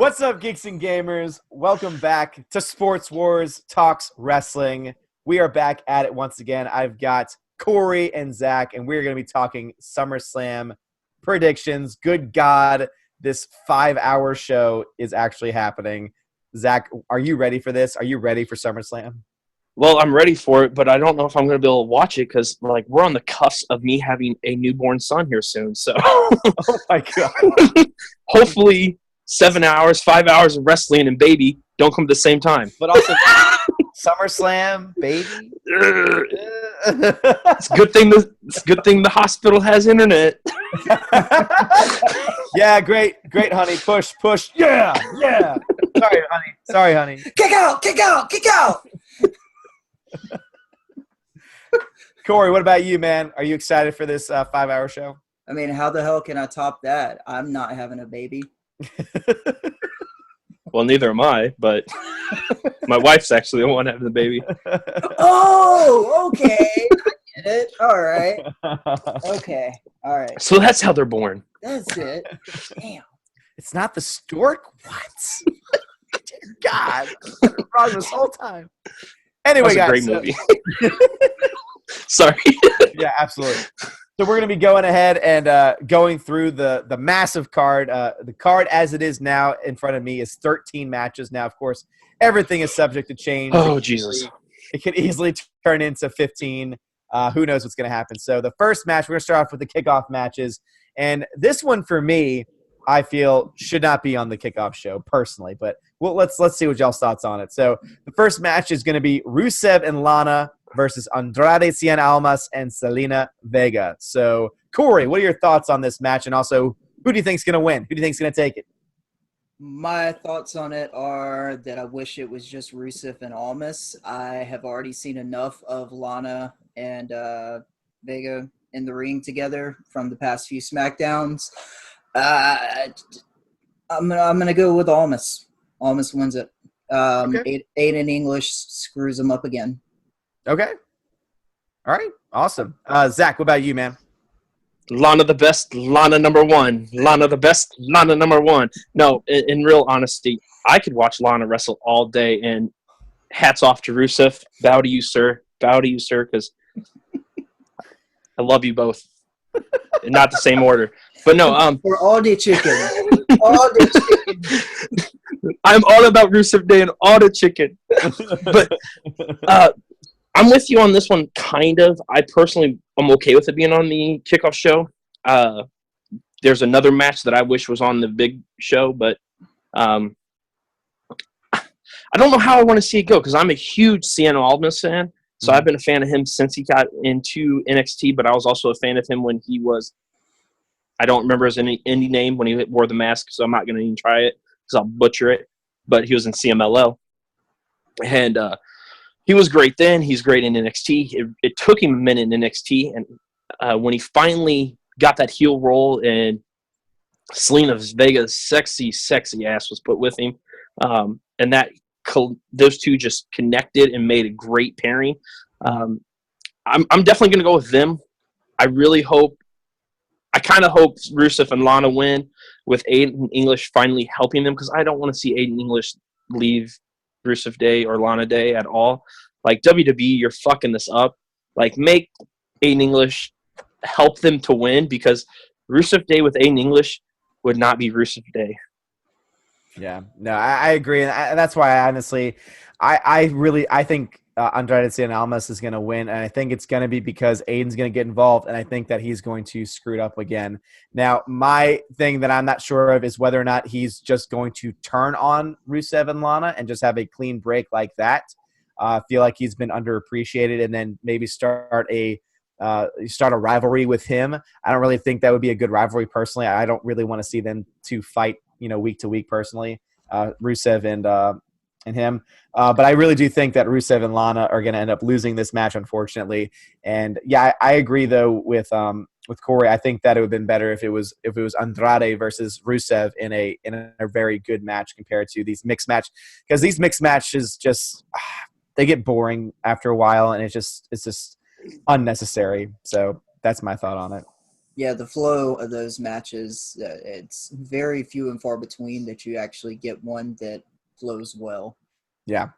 What's up, geeks and gamers? Welcome back to Sports Wars Talks Wrestling. We are back at it once again. I've got Corey and Zach, and we're going to be talking SummerSlam predictions. Good God, this 5-hour show is actually happening. Zach, are you ready for this? Are you ready for SummerSlam? Well, I'm ready for it, but I don't know if I'm going to be able to watch it because, we're on the cusp of me having a newborn son here soon. So, Oh my God! Hopefully, 7 hours, 5 hours of wrestling and baby don't come at the same time. But also, SummerSlam, baby. It's a good thing. It's a good thing the hospital has internet. Yeah, great, honey. Push. Yeah. Sorry, honey. Kick out! Corey, what about you, man? Are you excited for this 5-hour show? I mean, how the hell can I top that? I'm not having a baby. Well, neither am I, but my wife's actually the one having the baby. Oh, okay. I get it. All right. Okay. All right. So that's how they're born. That's it. Damn. It's not the stork? What? Dear God. I've been wrong this whole time. Anyway, That guys. was a great movie. Sorry. Yeah, absolutely. So we're going to be going ahead and going through the massive card. The card as it is now in front of me is 13 matches. Now, of course, everything is subject to change. Oh, Jesus. It could easily turn into 15. Who knows what's going to happen. So the first match, we're going to start off with the kickoff matches. And this one, for me, I feel should not be on the kickoff show personally. But let's see what y'all's thoughts on it. So the first match is going to be Rusev and Lana versus Andrade Cien Almas and Selena Vega. So, Corey, what are your thoughts on this match? And also, who do you think is going to win? Who do you think is going to take it? My thoughts on it are that I wish it was just Rusev and Almas. I have already seen enough of Lana and Vega in the ring together from the past few SmackDowns. I'm gonna go with Almas. Almas wins it. Okay. Aiden English screws him up again. Okay. All right. Awesome. Zach, what about you, man? Lana the best, Lana number one. Lana the best, Lana number one. No, in real honesty, I could watch Lana wrestle all day, and hats off to Rusev. Bow to you, sir. Bow to you, sir, because I love you both. Not the same order. But no, For all the chicken. All the chicken. I'm all about Rusev Day and all the chicken. But I'm with you on this one, kind of. I personally am okay with it being on the kickoff show. There's another match that I wish was on the big show, but I don't know how I want to see it go because I'm a huge Cien Almas fan. So I've been a fan of him since he got into NXT, but I was also a fan of him when he was, I don't remember his indie name when he wore the mask, so I'm not going to even try it because I'll butcher it. But he was in CMLL. And he was great then. He's great in NXT. It took him a minute in NXT, and when he finally got that heel role and Selena Vega's sexy ass was put with him, and that those two just connected and made a great pairing. I'm definitely going to go with them. I kind of hope Rusev and Lana win with Aiden English finally helping them because I don't want to see Aiden English leave Rusev Day or Lana Day at all. Like, WWE, you're fucking this up. Like, make Aiden English help them to win because Rusev Day with Aiden English would not be Rusev Day. Yeah, no, I agree. And that's why I honestly, I think Andrade Cien Almas is going to win. And I think it's going to be because Aiden's going to get involved. And I think that he's going to screw it up again. Now, my thing that I'm not sure of is whether or not he's just going to turn on Rusev and Lana and just have a clean break like that. I feel like he's been underappreciated and then maybe start a rivalry with him. I don't really think that would be a good rivalry personally. I don't really want to see them to fight, week to week personally, Rusev and him. But I really do think that Rusev and Lana are going to end up losing this match, unfortunately. And yeah, I agree though with Corey. I think that it would have been better if it was Andrade versus Rusev in a very good match compared to these mixed match, because these mixed matches just they get boring after a while, and it's just unnecessary. So that's my thought on it. Yeah, the flow of those matches, it's very few and far between that you actually get one that flows well. Yeah,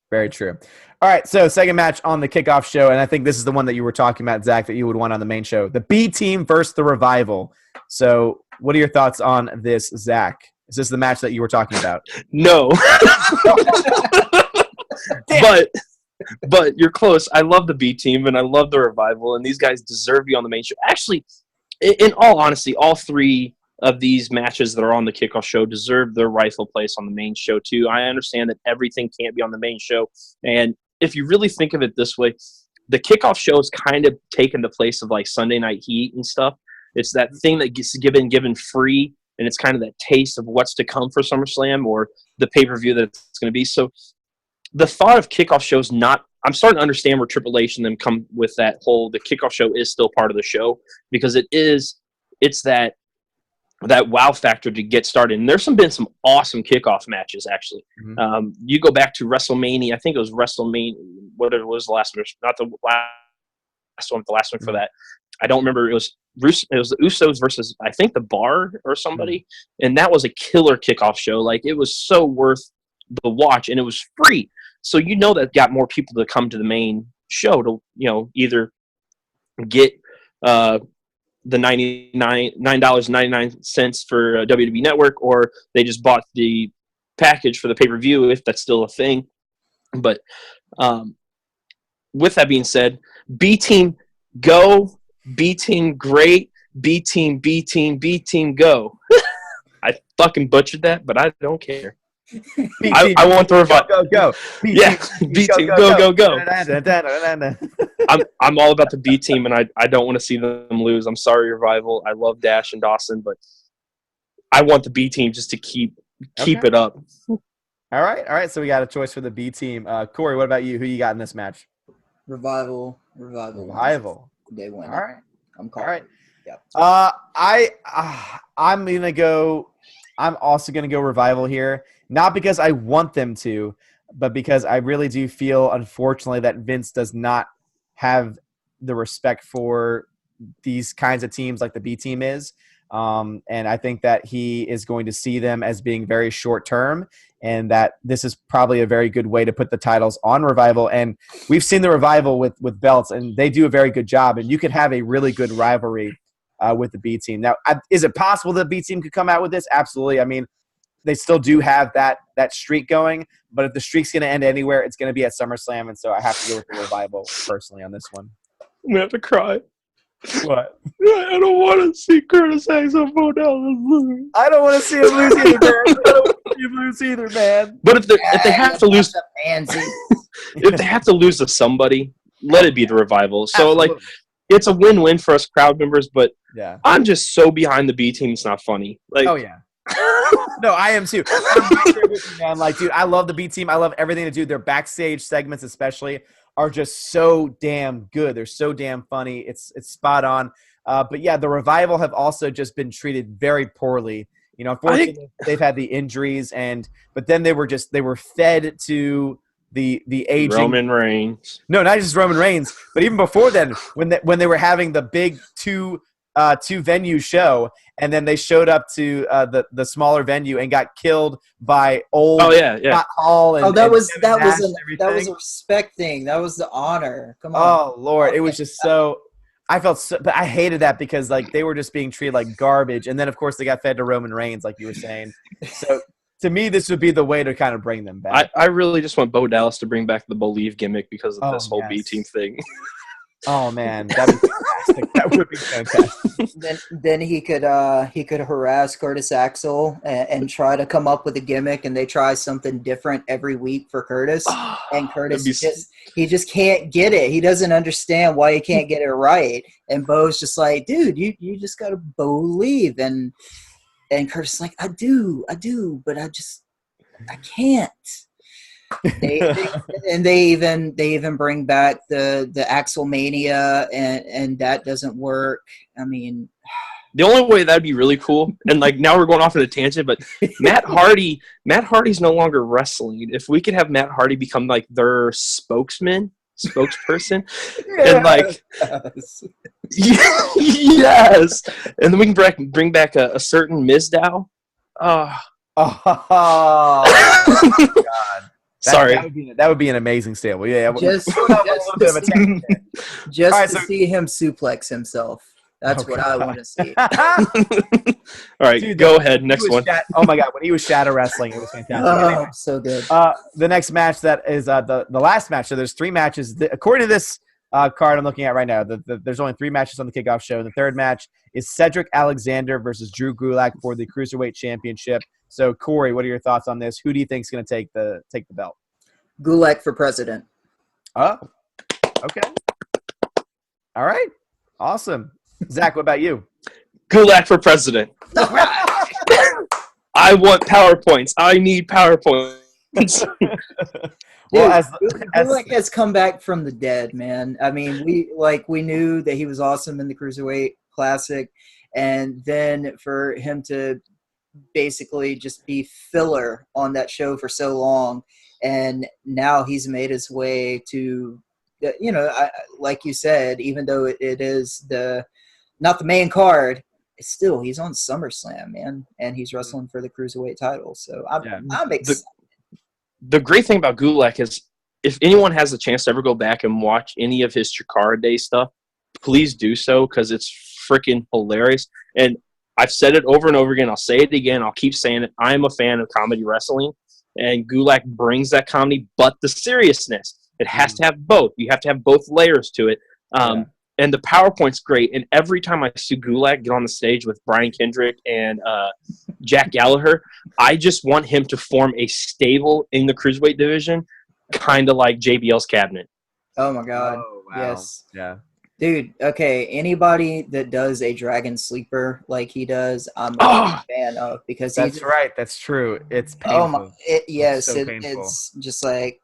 very true. All right, so second match on the kickoff show, and I think this is the one that you were talking about, Zach, that you would want on the main show. The B Team versus the Revival. So what are your thoughts on this, Zach? Is this the match that you were talking about? No. But you're close. I love the B Team, and I love the Revival, and these guys deserve to be on the main show. Actually, in all honesty, all three of these matches that are on the kickoff show deserve their rightful place on the main show too. I understand that everything can't be on the main show, and if you really think of it this way, the kickoff show is kind of taken the place of like Sunday Night Heat and stuff. It's that thing that gets given free, and it's kind of that taste of what's to come for SummerSlam or the pay-per-view that it's going to be. So the thought of kickoff shows not – I'm starting to understand where Triple H and them come with that whole – the kickoff show is still part of the show because it's that wow factor to get started. And there's been some awesome kickoff matches, actually. Mm-hmm. You go back to WrestleMania. I think it was WrestleMania – whatever it was the last one. Not the last one, the last one for that. I don't remember. It was the Usos versus, I think, the Bar or somebody. Mm-hmm. And that was a killer kickoff show. Like, it was so worth the watch, and it was free. So that got more people to come to the main show to either get the $9.99 for WWE Network, or they just bought the package for the pay-per-view if that's still a thing. But with that being said, B Team go, B Team great, B Team go. I fucking butchered that, but I don't care. I want the Revival. Go. Yeah, B Team, go. I'm all about the B Team, and I don't want to see them lose. I'm sorry, Revival. I love Dash and Dawson, but I want the B Team just to keep it up. All right. So we got a choice for the B Team. Corey, what about you? Who you got in this match? Revival. They win. All right. I'm calling. All right. Yeah. I'm gonna go. I'm also gonna go Revival here. Not because I want them to, but because I really do feel, unfortunately, that Vince does not have the respect for these kinds of teams like the B Team is. And I think that he is going to see them as being very short term, and that this is probably a very good way to put the titles on Revival. And we've seen the Revival with belts, and they do a very good job. And you could have a really good rivalry with the B Team. Now, is it possible the B Team could come out with this? Absolutely. I mean, they still do have that streak going, but if the streak's going to end anywhere, it's going to be at SummerSlam, and so I have to go with the Revival personally on this one. I'm going to have to cry. What? I don't want to see Curtis Axel lose. I don't want to see him lose either, man. I don't want to see him lose either, man. But if they have to lose, if they have to lose to somebody, let it be the Revival. So, Absolutely. it's a win-win for us crowd members, but yeah, I'm just so behind the B Team. It's not funny. Oh yeah. No, I am too. Man, dude, I love the B Team. I love everything to do. Their backstage segments, especially, are just so damn good. They're so damn funny. It's spot on. But yeah, the Revival have also just been treated very poorly. Unfortunately, they've had the injuries, but then they were fed to the aging Roman Reigns. No, not just Roman Reigns, but even before then, when they were having the big two venue show, and then they showed up to the smaller venue and got killed by old Scott Hall and that was a respect thing. That was the honor. Come on. Oh Lord, it was just so. I felt so, but I hated that because they were just being treated like garbage, and then of course they got fed to Roman Reigns, like you were saying. So to me, this would be the way to kind of bring them back. I really just want Bo Dallas to bring back the Believe gimmick because of this whole B Team thing. Oh man, that'd be fantastic. That would be fantastic. Then he could harass Curtis Axel and try to come up with a gimmick, and they try something different every week for Curtis. And Curtis just can't get it. He doesn't understand why he can't get it right. And Bo's just like, dude, you just gotta believe. And Curtis is like, I do, but I can't. They even bring back the Axel Mania, and that doesn't work. I mean, the only way that'd be really cool, and now we're going off on a tangent, but Matt Hardy's no longer wrestling. If we could have Matt Hardy become their spokesman, spokesperson, and like, yes, and then we can bring back a certain Mizdow. Oh, God. Sorry. That would be an amazing stable. Yeah, Just Right, to see him suplex himself. That's what I want to see. All right, Dude, go ahead. Next one. Oh my God, when he was shadow wrestling, it was fantastic. Oh, so good. The next match that is the last match. So there's 3 matches. According to this card I'm looking at right now, there's only 3 matches on the kickoff show. The third match is Cedric Alexander versus Drew Gulak for the Cruiserweight Championship. So Corey, what are your thoughts on this? Who do you think is going to take the belt? Gulak for president. Oh, okay. All right. Awesome. Zach, what about you? Gulak for president. I want PowerPoints. I need PowerPoints. Well, Gulak has come back from the dead, man. I mean, we knew that he was awesome in the Cruiserweight Classic, and then for him to basically just be filler on that show for so long, and now he's made his way to, like you said, even though it is not the main card, still he's on SummerSlam, man, and he's wrestling for the Cruiserweight title. So I'm excited. The great thing about Gulak is, if anyone has the chance to ever go back and watch any of his Chikara Day stuff, please do so, because it's freaking hilarious. And I've said it over and over again. I'll say it again. I'll keep saying it. I'm a fan of comedy wrestling, and Gulak brings that comedy, but the seriousness. It has to have both. You have to have both layers to it. And the PowerPoint's great. And every time I see Gulak get on the stage with Brian Kendrick and Jack Gallagher, I just want him to form a stable in the Cruiserweight division, kind of like JBL's Cabinet. Oh, my God. Oh, wow. Yes. Yeah. Dude, okay, anybody that does a Dragon Sleeper like he does, I'm a fan of, because that's right. That's true. It's painful. It's just like,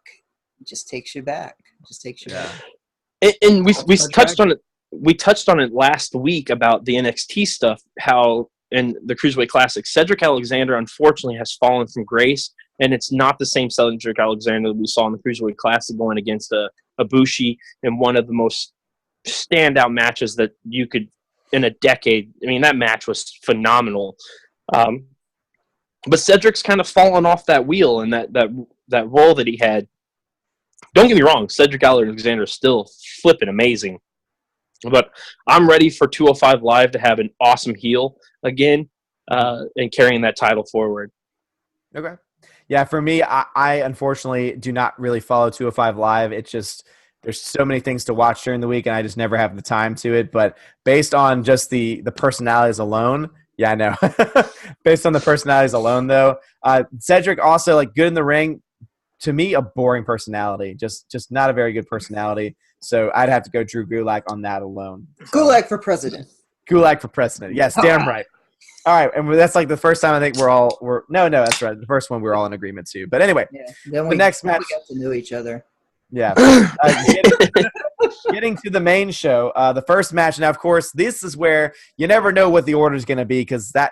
just takes you back. Just takes you back. And we touched on it. We touched on it last week about the NXT stuff, how in the Cruiserweight Classic, Cedric Alexander unfortunately has fallen from grace, and it's not the same Cedric Alexander that we saw in the Cruiserweight Classic going against Ibushi in one of the most standout matches that you could in a decade. I mean, that match was phenomenal. But Cedric's kind of fallen off that wheel and that role that he had. Don't get me wrong, Cedric Alexander is still flipping amazing. But I'm ready for 205 Live to have an awesome heel again and carrying that title forward. Okay. Yeah, for me, I unfortunately do not really follow 205 Live. It's just there's so many things to watch during the week, and I just never have the time to it. But based on just the personalities alone, yeah, I know. Based on the personalities alone, though, Cedric also, like, good in the ring. To me, a boring personality. Just not a very good personality. So I'd have to go Drew Gulak on that alone. Gulak for president. Gulak for president. Yes, damn right. All right, and that's like the first time I think we're no, that's right. The first one we're all in agreement to. But anyway, then the next match, we got to know each other. Yeah. Getting to the main show, the first match. Now, of course, this is where you never know what the order is going to be, because that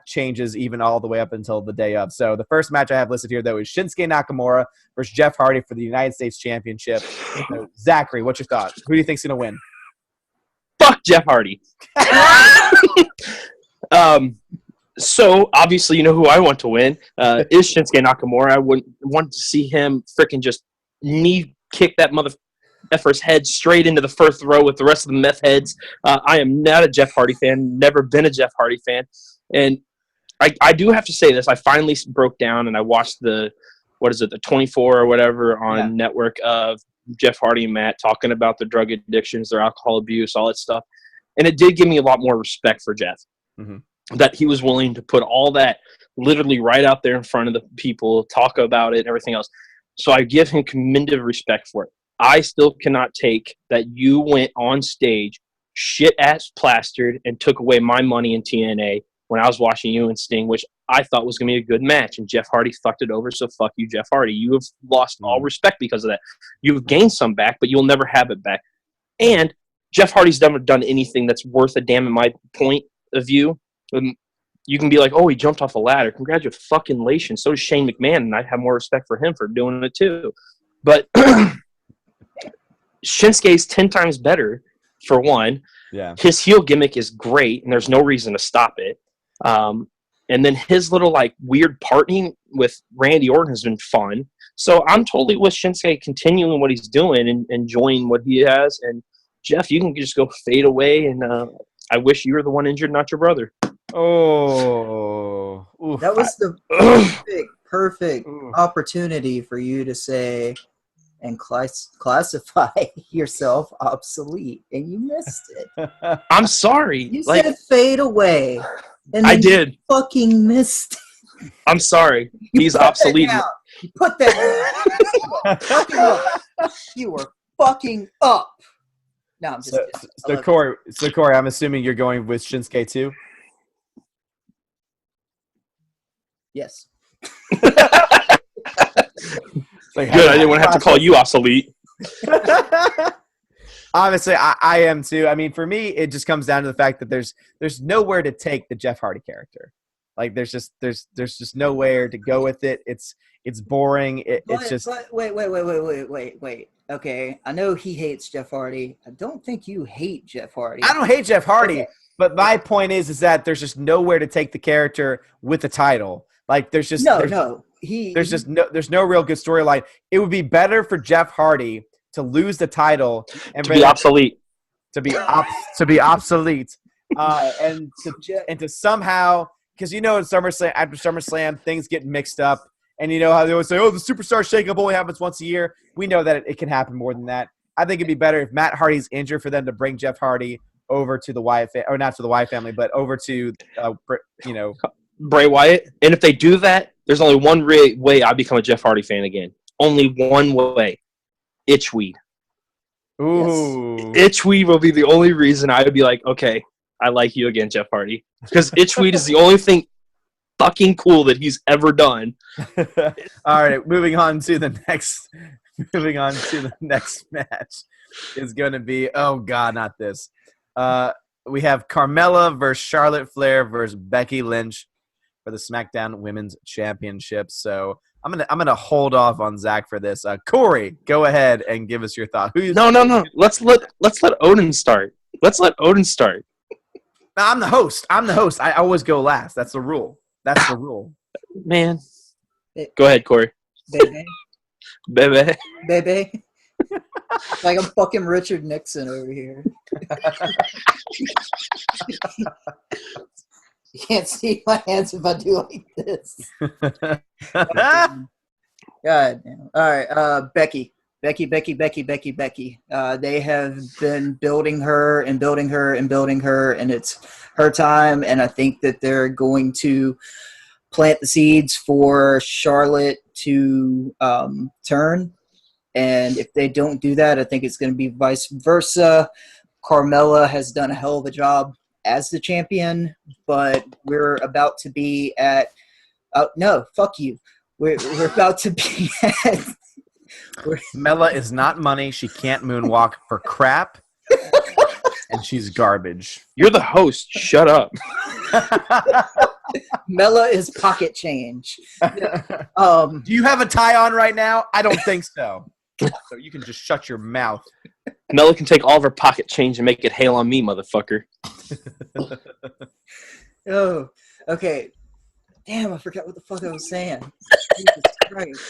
changes even all the way up until the day of. So the first match I have listed here, though, is Shinsuke Nakamura versus Jeff Hardy for the United States Championship. So, Zachary, what's your thought? Who do you think's going to win? Fuck Jeff Hardy. So, obviously, you know who I want to win is Shinsuke Nakamura. I would want to see him freaking just knee kick that mother effer's head straight into the first row with the rest of the meth heads. I am not a Jeff Hardy fan, never been a Jeff Hardy fan. And I do have to say this. I finally broke down and I watched the 24 or whatever on network of Jeff Hardy and Matt talking about their drug addictions, their alcohol abuse, all that stuff. And it did give me a lot more respect for Jeff. Mm-hmm. That he was willing to put all that literally right out there in front of the people, talk about it and everything else. So I give him commendable respect for it. I still cannot take that you went on stage, shit-ass plastered, and took away my money in TNA when I was watching you and Sting, which I thought was going to be a good match, and Jeff Hardy fucked it over, so fuck you, Jeff Hardy. You have lost all respect because of that. You've gained some back, but you'll never have it back. And Jeff Hardy's never done anything that's worth a damn in my point of view. You can be like, oh, he jumped off a ladder. Congratulations. So does Shane McMahon, and I have more respect for him for doing it too. But Shinsuke's 10 times better, for one. Yeah. His heel gimmick is great, and there's no reason to stop it. And then his little like weird partnering with Randy Orton has been fun. So I'm totally with Shinsuke continuing what he's doing and enjoying what he has. And Jeff, you can just go fade away. And I wish you were the one injured, not your brother. Oh, oof. That was the perfect opportunity for you to say and classify yourself obsolete, and you missed it. I'm sorry. You said fade away, and I then did. You fucking missed it. I'm sorry. He's obsolete. You put that down. You were fucking up. No, I'm just so Corey, I'm assuming you're going with Shinsuke too? Yes. Good. I didn't want to have to call you obsolete. Obviously, I am too. I mean, for me, it just comes down to the fact that there's nowhere to take the Jeff Hardy character. Like there's just nowhere to go with it. It's boring. Wait. Okay, I know he hates Jeff Hardy. I don't think you hate Jeff Hardy. I don't hate Jeff Hardy, okay. But my point is that there's just nowhere to take the character with the title. Like there's no real good storyline. It would be better for Jeff Hardy to lose the title and to be obsolete. To be obsolete. And to somehow, because in SummerSlam, after SummerSlam, things get mixed up. And you know how they always say, oh, the superstar shakeup only happens once a year. We know that it can happen more than that. I think it'd be better if Matt Hardy's injured for them to bring Jeff Hardy over to the Wyatt or not to the Wyatt family, but over to Bray Wyatt. And if they do that, there's only one way I become a Jeff Hardy fan again. Only one way. Itchweed. Ooh. Yes. Itchweed will be the only reason I would be like, okay, I like you again, Jeff Hardy. Because Itchweed is the only thing fucking cool that he's ever done. All right, moving on to the next match is going to be, oh God, not this. We have Carmella versus Charlotte Flair versus Becky Lynch for the SmackDown Women's Championship. So I'm gonna hold off on Zach for this. Corey, go ahead and give us your thought. No. Let's let Odin start. No, I'm the host. I always go last. That's the rule. Man. Go ahead, Corey. Bebe. Like I'm fucking Richard Nixon over here. You can't see my hands if I do like this. God damn. All right, Becky. They have been building her, and it's her time. And I think that they're going to plant the seeds for Charlotte to turn. And if they don't do that, I think it's going to be vice versa. Carmella has done a hell of a job as the champion, but we're about to be at no, fuck you. We're about to be at Mella is not money. She can't moonwalk for crap. And she's garbage. You're the host. Shut up. Mella is pocket change. Do you have a tie on right now? I don't think so. So you can just shut your mouth. Mella can take all of her pocket change and make it hail on me, motherfucker. Oh, okay. Damn, I forgot what the fuck I was saying. Jesus Christ.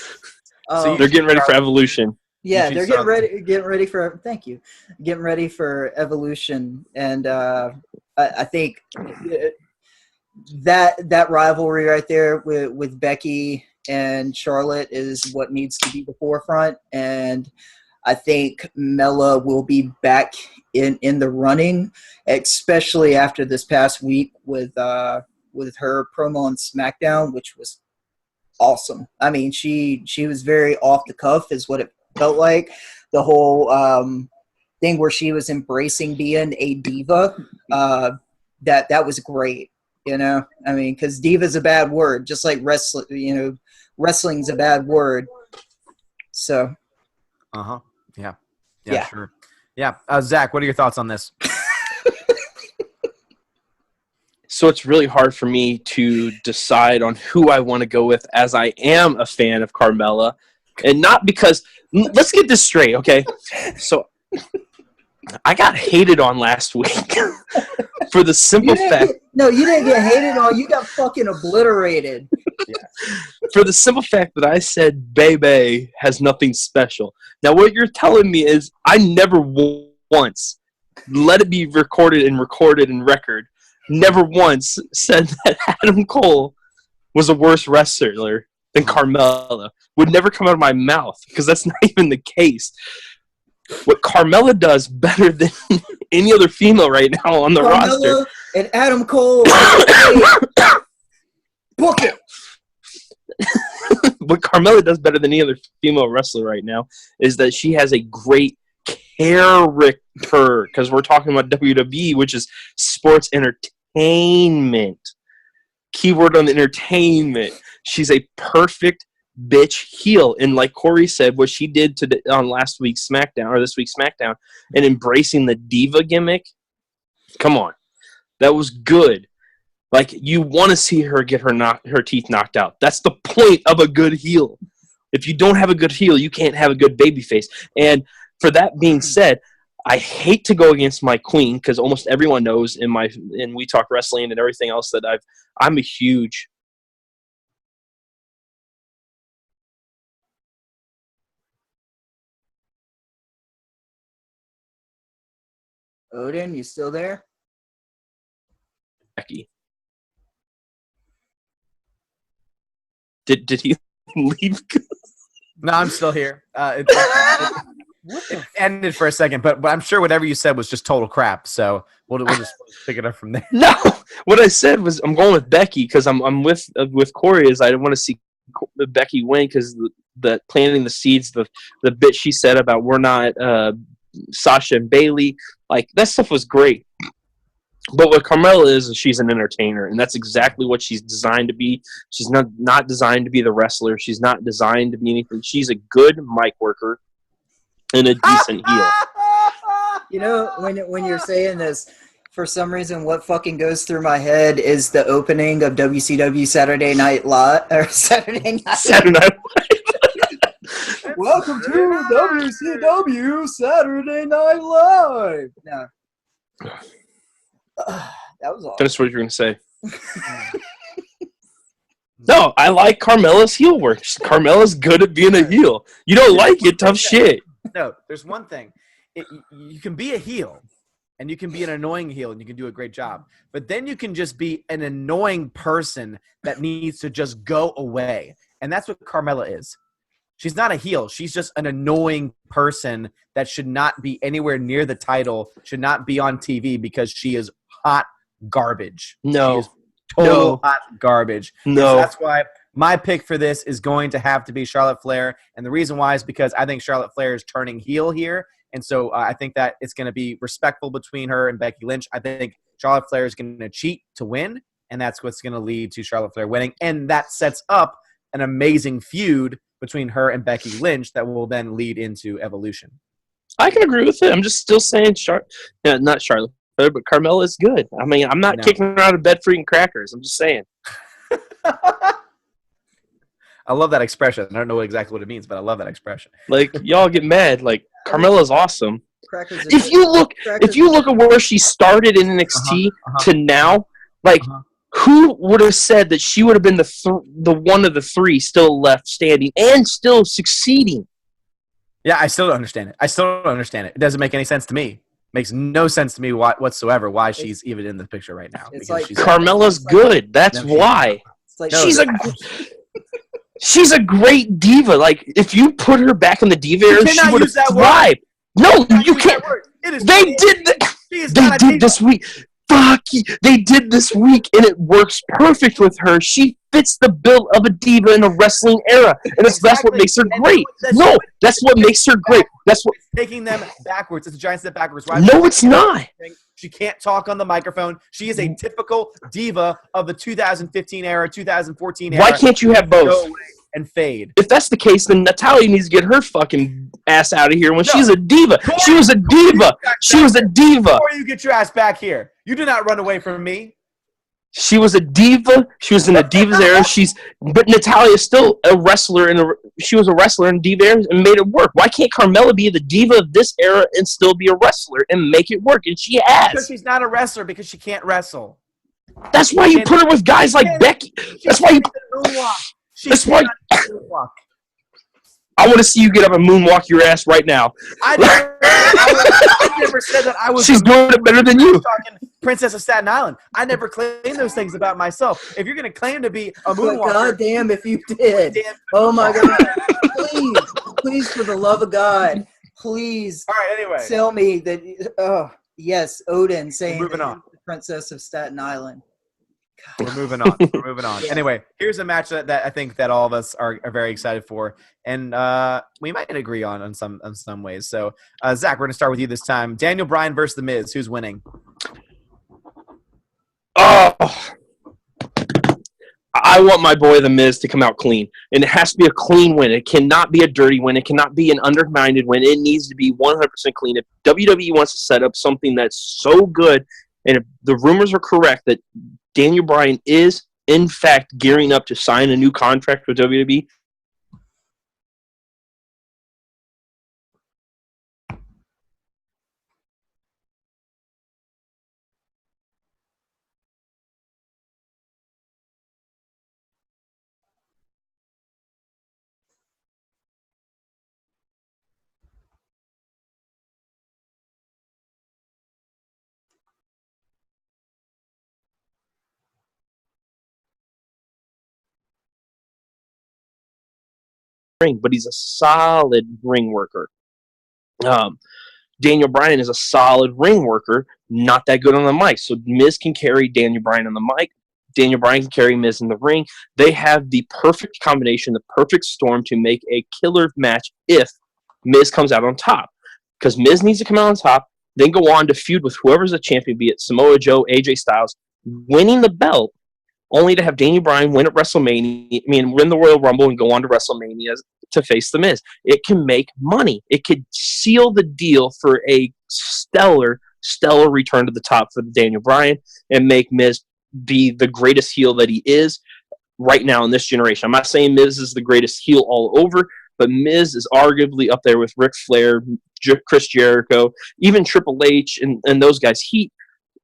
So they're getting ready for Evolution. Yeah, they're getting ready for. Thank you. Getting ready for Evolution, and I think that rivalry right there with Becky and Charlotte is what needs to be the forefront, and I think Mella will be back in the running, especially after this past week with her promo on SmackDown, which was awesome. I mean, she was very off the cuff, is what it felt like. The whole thing where she was embracing being a diva, that was great. I mean, because diva is a bad word, just like wrestling. Wrestling's a bad word. So. Yeah. Sure. Yeah. Zach, what are your thoughts on this? So it's really hard for me to decide on who I want to go with, as I am a fan of Carmella. And not because – let's get this straight, okay? So I got hated on last week for the simple fact. You didn't get hated on. You got fucking obliterated. For the simple fact that I said Bebe has nothing special. Now, what you're telling me is I never once, let it be recorded and record, never once said that Adam Cole was a worse wrestler than Carmella. Would never come out of my mouth because that's not even the case. What Carmella does better than any other female right now on the roster. And Adam Cole. Book it. What Carmella does better than any other female wrestler right now is that she has a great character, because we're talking about WWE, which is sports entertainment. Keyword on entertainment. She's a perfect bitch heel, and like Corey said, what she did on last week's SmackDown or this week's SmackDown, and embracing the diva gimmick. Come on, that was good. Like, you want to see her get her teeth knocked out. That's the point of a good heel. If you don't have a good heel, you can't have a good babyface. And for that being said, I hate to go against my queen, because almost everyone knows in We Talk Wrestling and everything else that I'm a huge. Odin, you still there? Becky. Did he leave? No, I'm still here. It ended for a second, but I'm sure whatever you said was just total crap. So we'll just pick it up from there. No, what I said was I'm going with Becky because I'm with Corey. Is I want to see Becky win because the planting the seeds, the bit she said about we're not Sasha and Bailey, like that stuff was great. But what Carmella is she's an entertainer, and that's exactly what she's designed to be. She's not designed to be the wrestler. She's not designed to be anything. She's a good mic worker and a decent heel. You know, when you're saying this, for some reason, what fucking goes through my head is the opening of WCW Saturday Night Live or Saturday Night. Welcome to WCW Saturday Night Live. No. That was awesome. Finish what you were going to say. No, I like Carmella's heel work. Carmella's good at being a heel. You don't like it, tough shit. No, there's one thing. You can be a heel, and you can be an annoying heel, and you can do a great job. But then you can just be an annoying person that needs to just go away. And that's what Carmella is. She's not a heel. She's just an annoying person that should not be anywhere near the title, should not be on TV because she is hot garbage. No. She is total hot garbage. No. So that's why my pick for this is going to have to be Charlotte Flair. And the reason why is because I think Charlotte Flair is turning heel here. And so I think that it's going to be respectful between her and Becky Lynch. I think Charlotte Flair is going to cheat to win, and that's what's going to lead to Charlotte Flair winning. And that sets up an amazing feud between her and Becky Lynch that will then lead into Evolution. I can agree with it. I'm just still saying not Charlotte, but Carmella is good. I mean, I'm not kicking her out of bed for eating crackers. I'm just saying. I love that expression. I don't know exactly what it means, but I love that expression. Like, y'all get mad. Like, Carmella's awesome. Crackers If you look at where she started in NXT to now, like, who would have said that she would have been the one of the three still left standing and still succeeding? Yeah, I still don't understand it. It doesn't make any sense to me. Makes no sense to me whatsoever why she's even in the picture right now. It's like Carmella's good. That's why. It's like she's a great diva. Like, if you put her back in the diva era, she would have thrived. No, you can't. They did this week. Fuck you. They did this week, and it works perfect with her. She fits the bill of a diva in a wrestling era, and that's what makes her great. No, that's what makes her great. That's what taking them backwards. It's a giant step backwards. Right? No, it's not. She can't talk on the microphone. She is a typical diva of the 2015 era, 2014 era. Why can't you have both? Go away and fade. If that's the case, then Natalya needs to get her fucking ass out of here when she's a diva. She was a diva. She was a diva. Before you get your ass back here. You do not run away from me. She was a diva. She was in the Divas era. But Natalya is still a wrestler, she was a wrestler in Diva era and made it work. Why can't Carmella be the diva of this era and still be a wrestler and make it work? And she has. Because she's not a wrestler because she can't wrestle. That's why you put her with guys like Becky. That's why you. That's why. I want to see you get up and moonwalk your ass right now. I never said that I was. She's doing it better than you. Talking Princess of Staten Island. I never claimed those things about myself. If you're going to claim to be a moonwalker, God damn if you did. Oh my God! Please, for the love of God, please. All right. Anyway, tell me that. Oh yes, Odin saying moving on. The Princess of Staten Island. We're moving on. Yeah. Anyway, here's a match that I think that all of us are very excited for, and we might agree on some ways. So, Zach, we're going to start with you this time. Daniel Bryan versus The Miz. Who's winning? Oh, I want my boy The Miz to come out clean, and it has to be a clean win. It cannot be a dirty win. It cannot be an undermined win. It needs to be 100% clean. If WWE wants to set up something that's so good, and if the rumors are correct that Daniel Bryan is, in fact, gearing up to sign a new contract with WWE, but he's a solid ring worker. Daniel Bryan is a solid ring worker, not that good on the mic. So Miz can carry Daniel Bryan on the mic. Daniel Bryan can carry Miz in the ring. They have the perfect combination, the perfect storm to make a killer match if Miz comes out on top. Because Miz needs to come out on top, then go on to feud with whoever's the champion, be it Samoa Joe, AJ Styles, winning the belt, only to have Daniel Bryan win at WrestleMania, win the Royal Rumble and go on to WrestleMania to face The Miz. It can make money. It could seal the deal for a stellar return to the top for Daniel Bryan and make Miz be the greatest heel that he is right now in this generation. I'm not saying Miz is the greatest heel all over, but Miz is arguably up there with Ric Flair, Chris Jericho, even Triple H and those guys.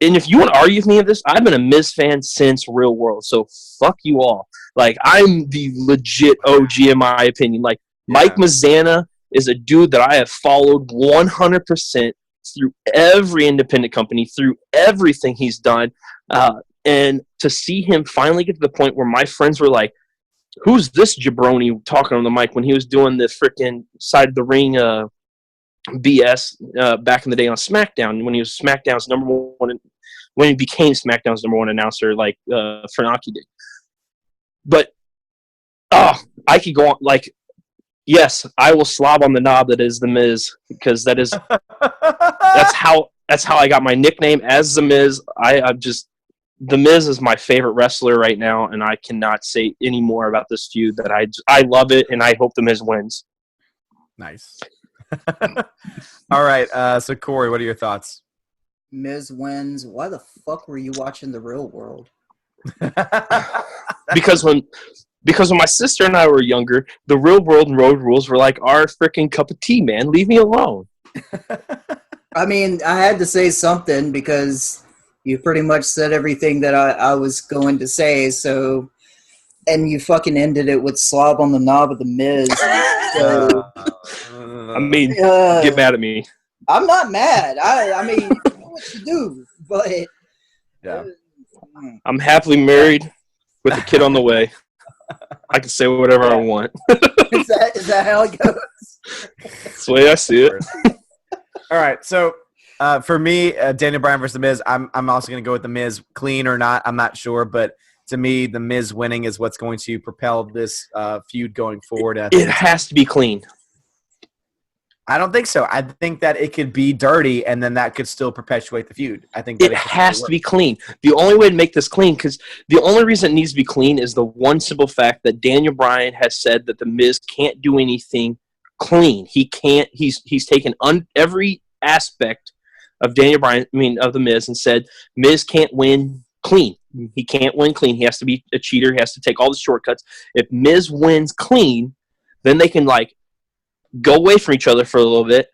And if you want to argue with me of this, I've been a Miz fan since Real World, so fuck you all. Like, I'm the legit OG in my opinion. Like, Mike Mazzana is a dude that I have followed 100% through every independent company, through everything he's done. And to see him finally get to the point where my friends were like, who's this jabroni talking on the mic, when he was doing the freaking side of the ring BS back in the day on SmackDown, when he was SmackDown's number one, when he became SmackDown's number one announcer, like Franaki did. But I could go on. Like, yes, I will slob on the knob that is The Miz, because that is that's how I got my nickname as The Miz. I'm just, The Miz is my favorite wrestler right now, and I cannot say any more about this feud. That I love it, and I hope The Miz wins. Nice. All right, so Corey, what are your thoughts? Miz wins. Why the fuck were you watching The Real World? Because when my sister and I were younger, The Real World and Road Rules were like our freaking cup of tea, man. Leave me alone. I mean, I had to say something because you pretty much said everything that I was going to say. So, and you fucking ended it with slob on the knob of The Miz. So, I mean, get mad at me. I'm not mad. I mean, you do what you do, but yeah, I'm happily married with a kid on the way. I can say whatever I want. Is that how it goes? That's the way I see it. All right, so for me, Daniel Bryan versus The Miz, I'm also going to go with The Miz, clean or not, I'm not sure, but to me, The Miz winning is what's going to propel this feud going forward. It has to be clean. I don't think so. I think that it could be dirty, and then that could still perpetuate the feud. I think that it has to be clean. The only way to make this clean, because the only reason it needs to be clean is the one simple fact that Daniel Bryan has said that The Miz can't do anything clean. He can't. He's taken every aspect of Daniel Bryan, of The Miz, and said Miz can't win clean. He can't win clean. He has to be a cheater. He has to take all the shortcuts. If Miz wins clean, then they can like go away from each other for a little bit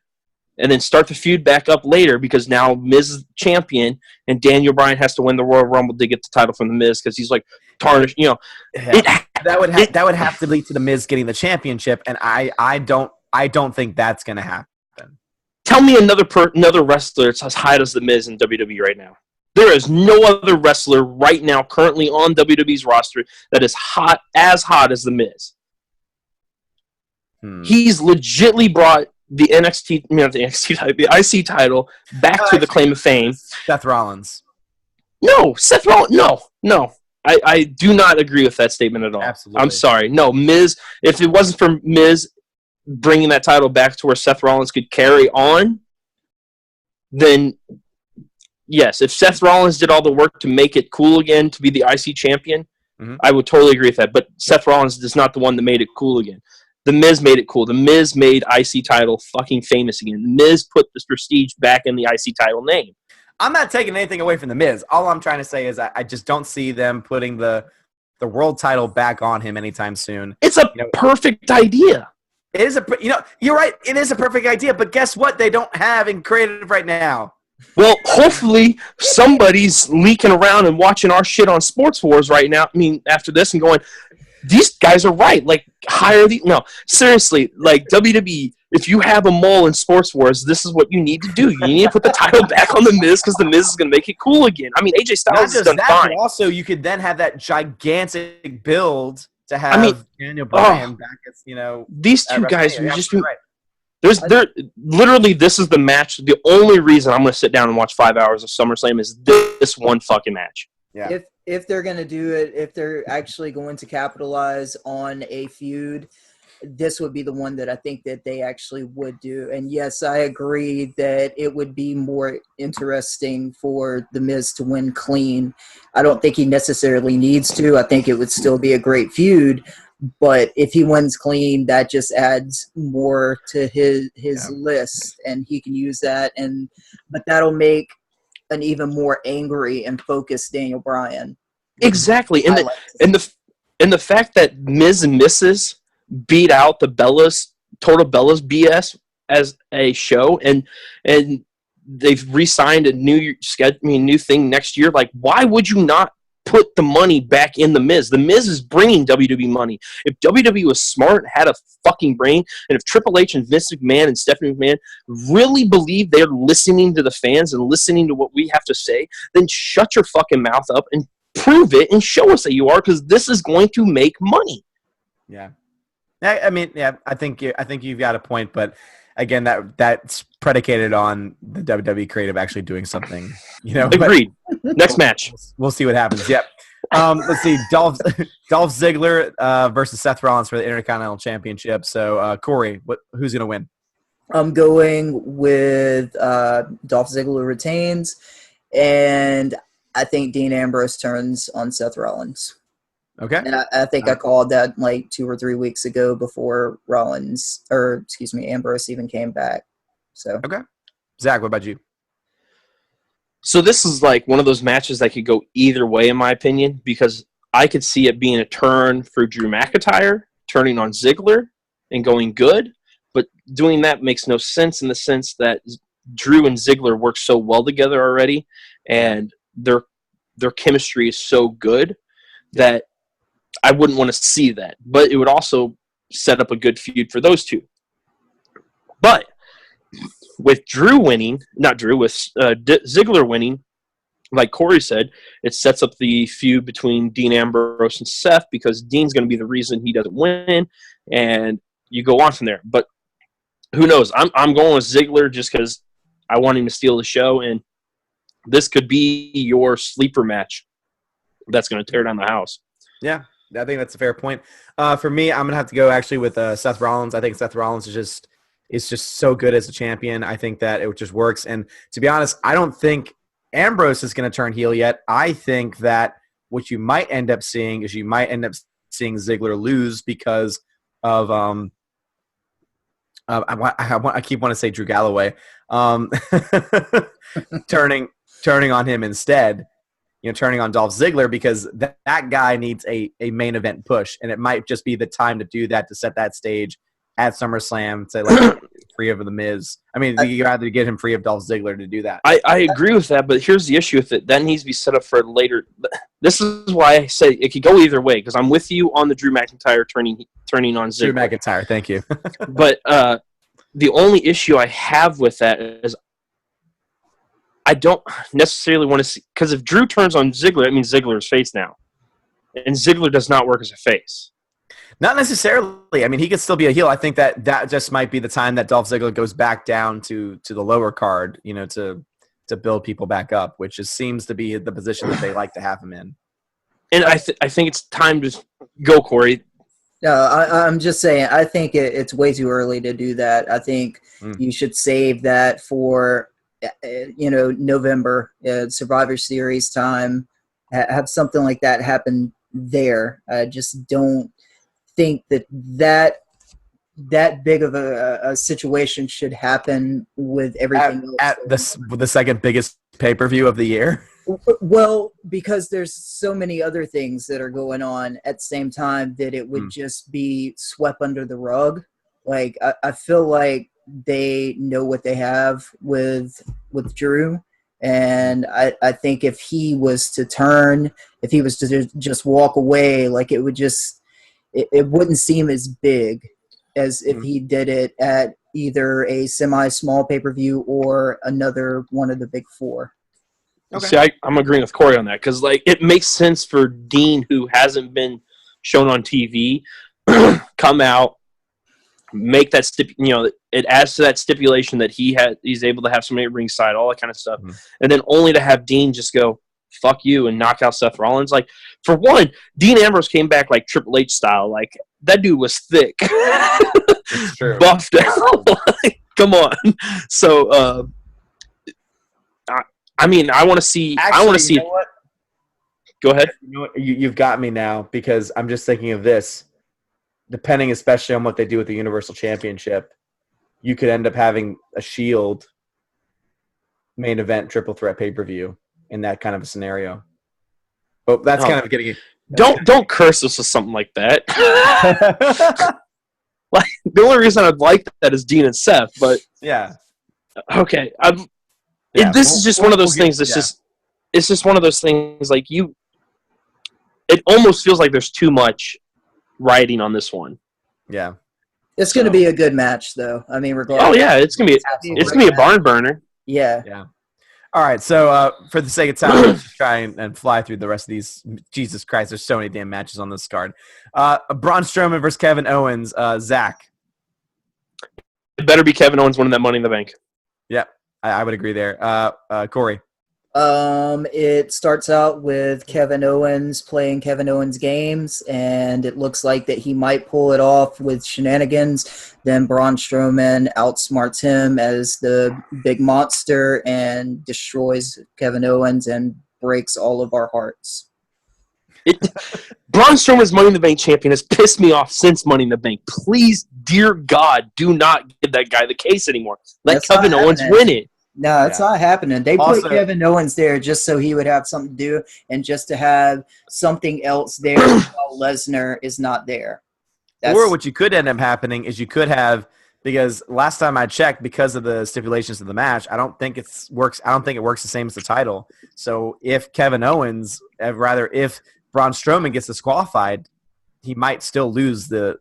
and then start the feud back up later because now Miz is champion and Daniel Bryan has to win the Royal Rumble to get the title from the Miz because he's like tarnished. You know, that would have to lead to the Miz getting the championship, and I don't think that's going to happen. Tell me another wrestler that's as hot as the Miz in WWE right now. There is no other wrestler right now currently on WWE's roster that is as hot as the Miz. He's legitly brought the the IC title back to the claim of fame. Seth Rollins. No, Seth Rollins. No. I do not agree with that statement at all. Absolutely. I'm sorry. No, Miz. If it wasn't for Miz bringing that title back to where Seth Rollins could carry on, then yes, if Seth Rollins did all the work to make it cool again to be the IC champion, I would totally agree with that. But Seth Rollins is not the one that made it cool again. The Miz made it cool. The Miz made IC title fucking famous again. The Miz put the prestige back in the IC title name. I'm not taking anything away from the Miz. All I'm trying to say is I just don't see them putting the world title back on him anytime soon. It's a perfect idea. It is you're right. It is a perfect idea, but guess what? They don't have in creative right now. Well, hopefully somebody's leaking around and watching our shit on Sports Wars right now. I mean, after this and going, these guys are right. Like, seriously, like WWE, if you have a mole in Sports Wars, this is what you need to do. You need to put the title back on the Miz because the Miz is going to make it cool again. I mean, AJ Styles has done fine. But also, you could then have that gigantic build to have Daniel Bryan back as, these two guys who just right. Literally, this is the match. The only reason I'm going to sit down and watch 5 hours of SummerSlam is this one fucking match. Yeah. If they're going to do it, if they're actually going to capitalize on a feud, this would be the one that I think that they actually would do. And yes, I agree that it would be more interesting for The Miz to win clean. I don't think he necessarily needs to. I think it would still be a great feud. But if he wins clean, that just adds more to his list, and he can use that. But that'll make an even more angry and focused Daniel Bryan. Exactly, and the fact that Miz and Mrs. beat out the Total Bellas BS as a show, and they've re-signed a new thing next year. Like, why would you not put the money back in the Miz? The Miz is bringing WWE money. If WWE was smart, had a fucking brain, and if Triple H and Vince McMahon and Stephanie McMahon really believe they're listening to the fans and listening to what we have to say, then shut your fucking mouth up and prove it and show us that you are, because this is going to make money. Yeah. I mean, yeah, I think you've got a point, but again, that's predicated on the WWE creative actually doing something. Agreed. Next match. We'll see what happens. Yep. Let's see. Dolph Ziggler versus Seth Rollins for the Intercontinental Championship. So, Corey, who's going to win? I'm going with Dolph Ziggler retains, and I think Dean Ambrose turns on Seth Rollins. Okay. And I think I called that like 2 or 3 weeks ago before Ambrose even came back. So okay. Zach, what about you? So this is like one of those matches that could go either way, in my opinion, because I could see it being a turn for Drew McIntyre, turning on Ziggler and going good, but doing that makes no sense in the sense that Drew and Ziggler work so well together already, and their chemistry is so good that I wouldn't want to see that. But it would also set up a good feud for those two. But with Ziggler winning, like Corey said, it sets up the feud between Dean Ambrose and Seth, because Dean's going to be the reason he doesn't win, and you go on from there. But who knows? I'm going with Ziggler just because I want him to steal the show, and this could be your sleeper match that's going to tear down the house. Yeah, I think that's a fair point. For me, I'm going to have to go actually with Seth Rollins. I think Seth Rollins is just so good as a champion. I think that it just works. And to be honest, I don't think Ambrose is going to turn heel yet. I think that what you might end up seeing is Ziggler lose because of I keep wanting to say Drew Galloway turning on him instead. turning on Dolph Ziggler, because that guy needs a main event push, and it might just be the time to do that, to set that stage at SummerSlam to like free of the Miz. I mean, you rather get him free of Dolph Ziggler to do that. I agree with that, but here's the issue with it. That needs to be set up for later. This is why I say it could go either way, because I'm with you on the Drew McIntyre turning on Ziggler. Drew McIntyre, thank you. But the only issue I have with that is I don't necessarily want to see, because if Drew turns on Ziggler, it means Ziggler is face now, and Ziggler does not work as a face. Not necessarily. I mean, he could still be a heel. I think that just might be the time that Dolph Ziggler goes back down to the lower card, to build people back up, which seems to be the position that they like to have him in. And I think it's time to go, Corey. No, I'm just saying, I think it's way too early to do that. I think you should save that for, November, Survivor Series time, have something like that happen there. I just don't think that big of a situation should happen with everything else. At the second biggest pay-per-view of the year? Well, because there's so many other things that are going on at the same time that it would just be swept under the rug. Like, I feel like they know what they have with Drew, and I think if he was to turn, if he was to just walk away, like, it would just it wouldn't seem as big as if he did it at either a semi-small pay-per-view or another one of the big four. Okay. See, I'm agreeing with Corey on that, because it makes sense for Dean, who hasn't been shown on TV, come out, make that it adds to that stipulation that he's able to have somebody at ringside, all that kind of stuff, and then only to have Dean just go fuck you and knock out Seth Rollins. Like, for one, Dean Ambrose came back like Triple H style. Like, that dude was thick, It's true. buffed out. Come on. So, I mean, I want to see. Actually, I want to see. You know what? Go ahead. You know what? You've got me now, because I'm just thinking of this. Depending especially on what they do with the Universal Championship, you could end up having a Shield main event triple threat pay-per-view in that kind of a scenario. But that's kind of getting it. Don't curse us with something like that. Like, the only reason I'd like that is Dean and Seth, but yeah. Okay, this is just one of those things. It's just one of those things. Like, it almost feels like there's too much riding on this one. Yeah, it's going to be a good match, though. I mean, regardless. Oh yeah, it's gonna be a barn burner. Yeah. Yeah. All right, so for the sake of time, let's just try and fly through the rest of these. Jesus Christ, there's so many damn matches on this card. Braun Strowman versus Kevin Owens. Zach. It better be Kevin Owens winning that Money in the Bank. Yeah, I would agree there. Corey. It starts out with Kevin Owens playing Kevin Owens games, and it looks like that he might pull it off with shenanigans. Then Braun Strowman outsmarts him as the big monster and destroys Kevin Owens and breaks all of our hearts. Braun Strowman's Money in the Bank champion has pissed me off since Money in the Bank. Please, dear God, do not give that guy the case anymore. Let Kevin Owens win it. No, it's not happening. They put Kevin Owens there just so he would have something to do and just to have something else there while Lesnar is not there. Or what you could end up happening is you could have, because last time I checked, because of the stipulations of the match, I don't think it works the same as the title. So if Kevin Owens, if Braun Strowman gets disqualified, he might still lose the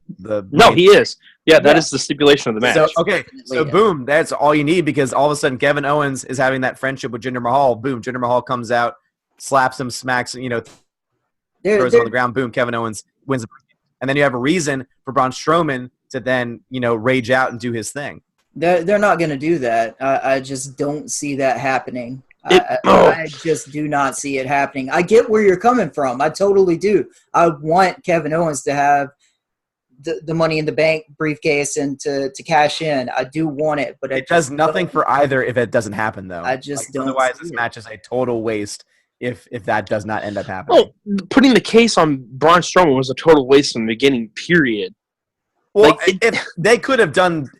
No, he is. Yeah, that is the stipulation of the match. So boom, that's all you need, because all of a sudden Kevin Owens is having that friendship with Jinder Mahal. Boom, Jinder Mahal comes out, slaps him, smacks, throws him on the ground. Boom, Kevin Owens wins. And then you have a reason for Braun Strowman to then, rage out and do his thing. They're not going to do that. I just don't see that happening. I just do not see it happening. I get where you're coming from. I totally do. I want Kevin Owens to have the Money in the Bank briefcase and to cash in. I do want it, but it does nothing for either if it doesn't happen, though. I just don't. Otherwise, this match is a total waste if that does not end up happening. Well, putting the case on Braun Strowman was a total waste from the beginning. Period. Well, if they could have done.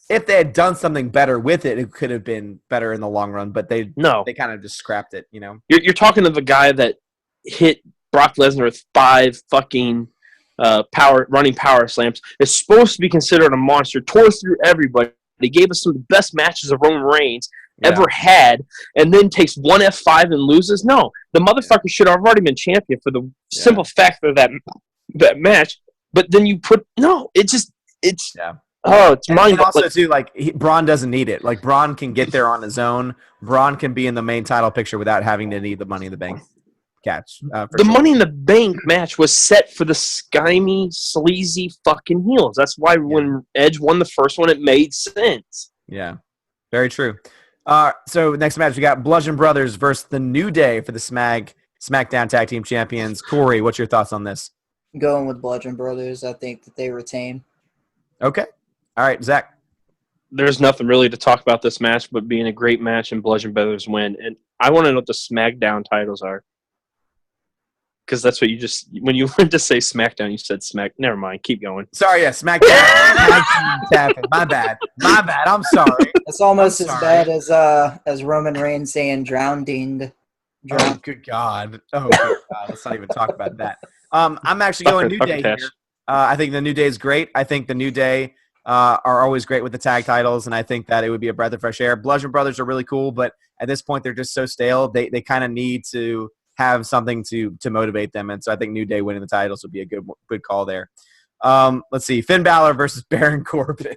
if they had done something better with it, it could have been better in the long run. But they kind of just scrapped it. You're talking to the guy that hit Brock Lesnar with 5 fucking running power slams. Is supposed to be considered a monster. Tore through everybody. He gave us some of the best matches of Roman Reigns ever had, and then takes one F5 and loses. No, the motherfucker should have already been champion for the simple fact of that match. But then you put it's mind. And also too, like Braun doesn't need it. Like Braun can get there on his own. Braun can be in the main title picture without having to need the Money in the Bank catch. The Money in the Bank match was set for the skimy, sleazy fucking heels. That's why when Edge won the first one, it made sense. Yeah, very true. So next match we got Bludgeon Brothers versus the New Day for the SmackDown Tag Team Champions. Corey, what's your thoughts on this? Going with Bludgeon Brothers, I think that they retain. Okay. All right, Zach. There's nothing really to talk about this match but being a great match and Bludgeon Brothers win. And I want to know what the SmackDown titles are. Because that's what when you went to say SmackDown, you said Smack. Never mind. Keep going. Sorry, SmackDown. My bad. I'm sorry. It's almost as bad as Roman Reigns saying drowning. Oh, good God. Let's not even talk about that. I'm actually going New Day here. I think the New Day is great. I think the New Day are always great with the tag titles, and I think that it would be a breath of fresh air. Bludgeon Brothers are really cool, but at this point, they're just so stale. They kind of need to have something to motivate them, and so I think New Day winning the titles would be a good call there. Let's see, Finn Balor versus Baron Corbin.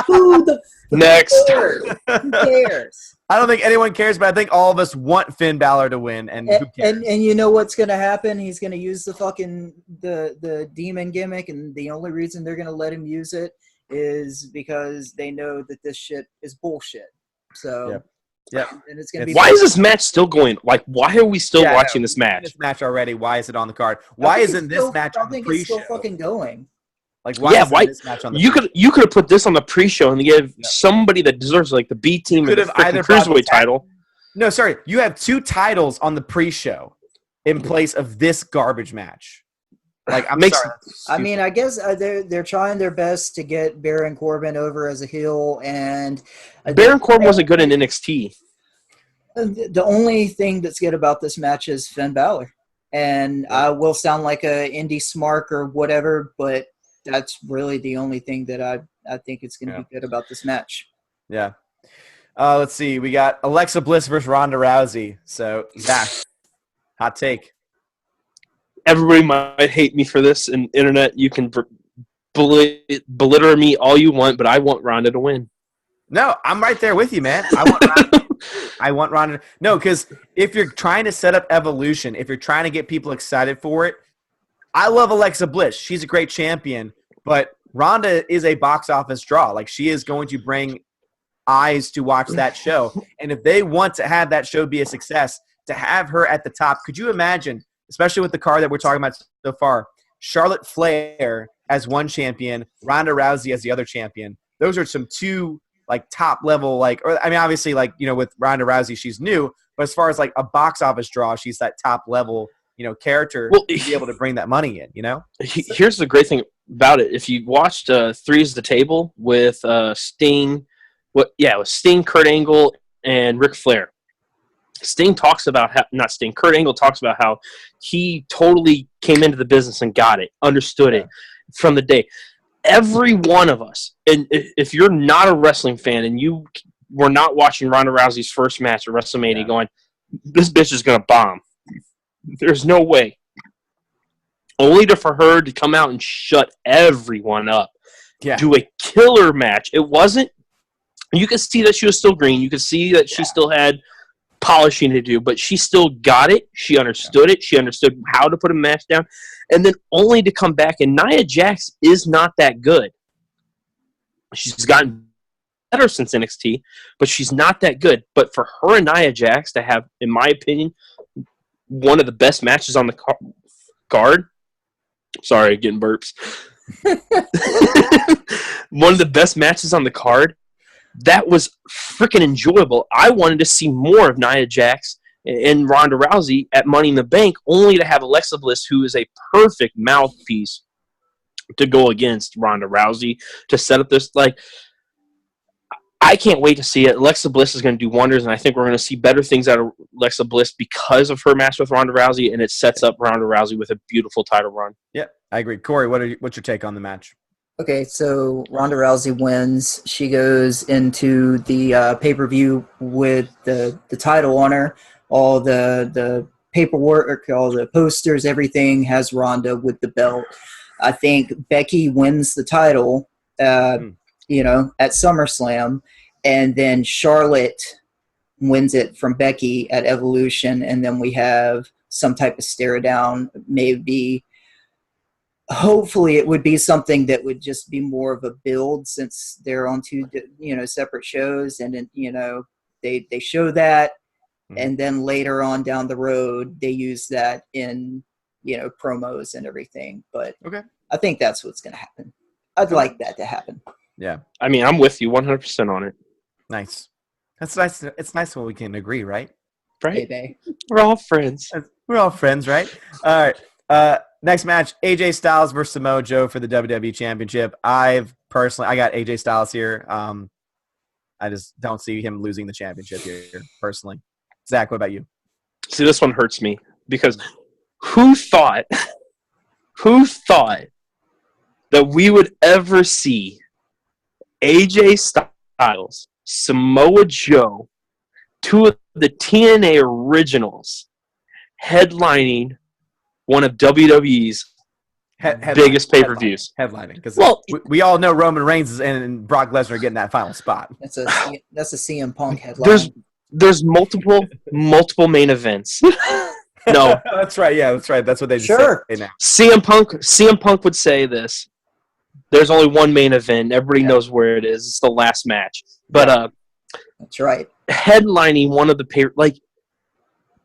Who the next? Who cares? I don't think anyone cares, but I think all of us want Finn Balor to win, and who cares? And you know what's gonna happen? He's gonna use the fucking the demon gimmick, and the only reason they're gonna let him use it is because they know that this shit is bullshit. So. Yep. And it's gonna be. Why is this match still going? Like, why are we still watching this match? This match already. Why is it on the card? Why isn't this match on the pre-show? It's still fucking going. Like, why isn't this match on the pre-show? You could have put this on the pre-show and give somebody that deserves like the B team or the cruiserweight title. No, sorry. You have 2 titles on the pre-show in place of this garbage match. Like, sorry. I mean, I guess they're trying their best to get Baron Corbin over as a heel, and Baron Corbin wasn't good in NXT. The only thing that's good about this match is Finn Balor, and I will sound like a indie smark or whatever, but that's really the only thing that I think it's going to be good about this match. Yeah. Let's see. We got Alexa Bliss versus Ronda Rousey. So, Zach, hot take. Everybody might hate me for this, and internet, you can belittle me all you want, but I want Ronda to win. No, I'm right there with you, man. I want Ronda. No, because if you're trying to set up Evolution, if you're trying to get people excited for it, I love Alexa Bliss. She's a great champion, but Ronda is a box office draw. Like, she is going to bring eyes to watch that show. And if they want to have that show be a success, to have her at the top, could you imagine, especially with the card that we're talking about so far, Charlotte Flair as one champion, Ronda Rousey as the other champion? Those are some 2 like top level, obviously, like, with Ronda Rousey, she's new, but as far as like a box office draw, she's that top level, character to be able to bring that money in, Here's the great thing about it. If you watched Three's the Table with Sting, with Sting, Kurt Angle, and Ric Flair. Kurt Angle talks about how he totally came into the business and got it, understood it from the day. Every one of us, and if you're not a wrestling fan and you were not watching Ronda Rousey's first match at WrestleMania going, this bitch is going to bomb. There's no way. Only for her to come out and shut everyone up. Yeah. Do a killer match. It wasn't, you could see that she was still green. You could see that she still had polishing to do, but she still got it. She understood it. She understood how to put a match down. And then only to come back, and Nia Jax is not that good. She's gotten better since NXT, but she's not that good. But for her and Nia Jax to have, in my opinion, one of the best matches on the card. Sorry, getting burps. One of the best matches on the card. That was freaking enjoyable. I wanted to see more of Nia Jax and Ronda Rousey at Money in the Bank, only to have Alexa Bliss, who is a perfect mouthpiece to go against Ronda Rousey, to set up this, like, I can't wait to see it. Alexa Bliss is going to do wonders, and I think we're going to see better things out of Alexa Bliss because of her match with Ronda Rousey, and it sets up Ronda Rousey with a beautiful title run. Yep, I agree. Corey, what's your take on the match? Okay, so Ronda Rousey wins. She goes into the pay-per-view with the title on her. All the paperwork, all the posters, everything has Ronda with the belt. I think Becky wins the title, at SummerSlam, and then Charlotte wins it from Becky at Evolution, and then we have some type of stare down, maybe. Hopefully it would be something that would just be more of a build since they're on two, separate shows. And then, they show that. And then later on down the road, they use that in, promos and everything. But okay, I think that's what's going to happen. I'd like that to happen. Yeah. I mean, I'm with you 100% on it. Nice. That's nice. It's nice when we can agree, right? Right? Hey, We're all friends. We're all friends, right? All right. Next match, AJ Styles versus Samoa Joe for the WWE Championship. I got AJ Styles here. I just don't see him losing the championship here, personally. Zach, what about you? See, this one hurts me because who thought that we would ever see AJ Styles, Samoa Joe, two of the TNA originals, headlining one of WWE's biggest pay-per-views. Headlining. Because well, we all know Roman Reigns and Brock Lesnar are getting that final spot. That's a CM Punk headline. There's multiple main events. No. That's right. Yeah, that's right. That's what they just Sure. say now. CM Punk would say this. There's only one main event. Everybody knows where it is. It's the last match. But that's right. Headlining one of the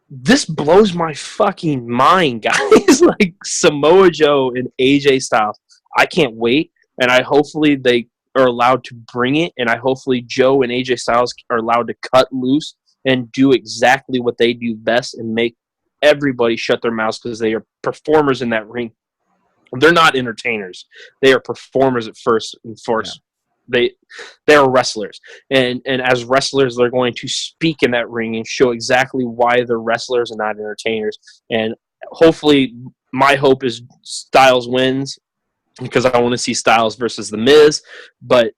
this blows my fucking mind, guys. Like Samoa Joe and AJ Styles. I can't wait, and hopefully they are allowed to bring it, and hopefully Joe and AJ Styles are allowed to cut loose and do exactly what they do best and make everybody shut their mouths because they are performers in that ring. They're not entertainers. They are performers at first and foremost. Yeah. They are wrestlers. And as wrestlers, they're going to speak in that ring and show exactly why they're wrestlers and not entertainers. And hopefully my hope is Styles wins because I want to see Styles versus The Miz. But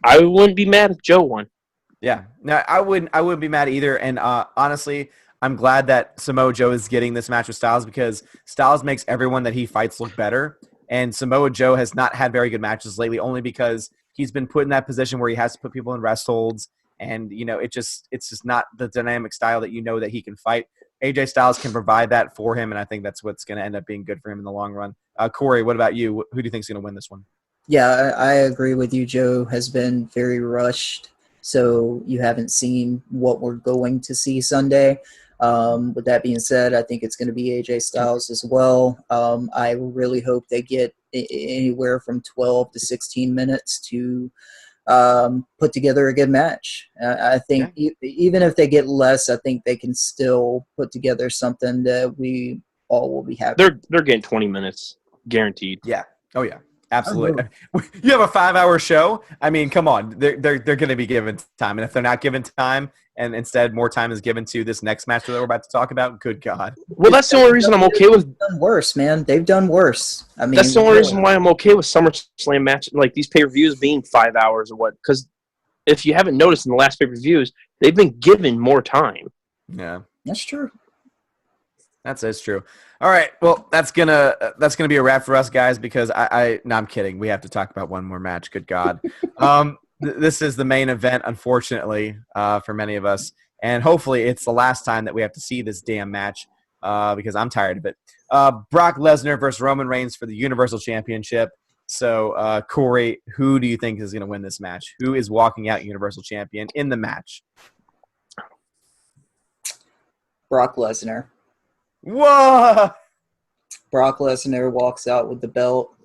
I wouldn't be mad if Joe won. Yeah. No, I wouldn't be mad either. And honestly, I'm glad that Samoa Joe is getting this match with Styles because Styles makes everyone that he fights look better. And Samoa Joe has not had very good matches lately only because he's been put in that position where he has to put people in rest holds. And, it's just not the dynamic style that that he can fight. AJ Styles can provide that for him, and I think that's what's going to end up being good for him in the long run. Corey, what about you? Who do you think is going to win this one? Yeah, I agree with you. Joe has been very rushed, so you haven't seen what we're going to see Sunday. With that being said, I think it's going to be AJ Styles as well. I really hope they get anywhere from 12 to 16 minutes to put together a good match. I think even if they get less, I think they can still put together something that we all will be happy. They're getting 20 minutes guaranteed. Yeah. Oh yeah. Absolutely. You have a 5-hour show. I mean, come on. They're going to be given time. And if they're not given time and instead more time is given to this next match that we're about to talk about, good God. Well, that's the only reason I'm okay with – done worse, man. They've done worse. I mean, that's the only reason why I'm okay with SummerSlam match, like these pay-per-views being 5 hours or what. Because if you haven't noticed in the last pay-per-views, they've been given more time. Yeah. That's true. That's true. All right. Well, that's gonna be a wrap for us guys because no, I'm kidding. We have to talk about one more match. Good God. This is the main event, unfortunately, for many of us, and hopefully it's the last time that we have to see this damn match because I'm tired of it. Brock Lesnar versus Roman Reigns for the Universal Championship. So, Corey, who do you think is going to win this match? Who is walking out Universal Champion in the match? Brock Lesnar. Whoa! Brock Lesnar walks out with the belt.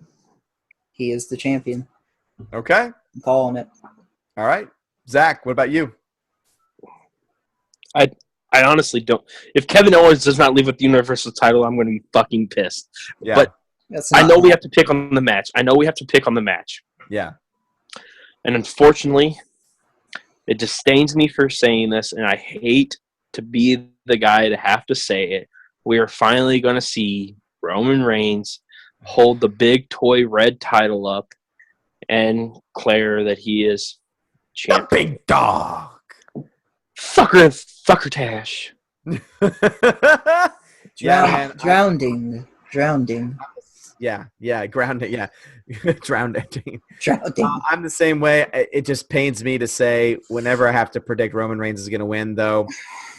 He is the champion. Okay. I'm calling it. All right. Zach, what about you? I honestly don't. If Kevin Owens does not leave with the Universal title, I'm going to be fucking pissed. Yeah. But I know we have to pick on the match. Yeah. And unfortunately, It disdains me for saying this, and I hate to be the guy to have to say it. We are finally going to see Roman Reigns hold the big toy red title up and declare that he is The champion. big dog. Fucker-tash. Yeah, man. Drowning. Yeah, grounding. Yeah, drowning. Drowning. I'm the same way. It just pains me to say whenever I have to predict Roman Reigns is going to win, though.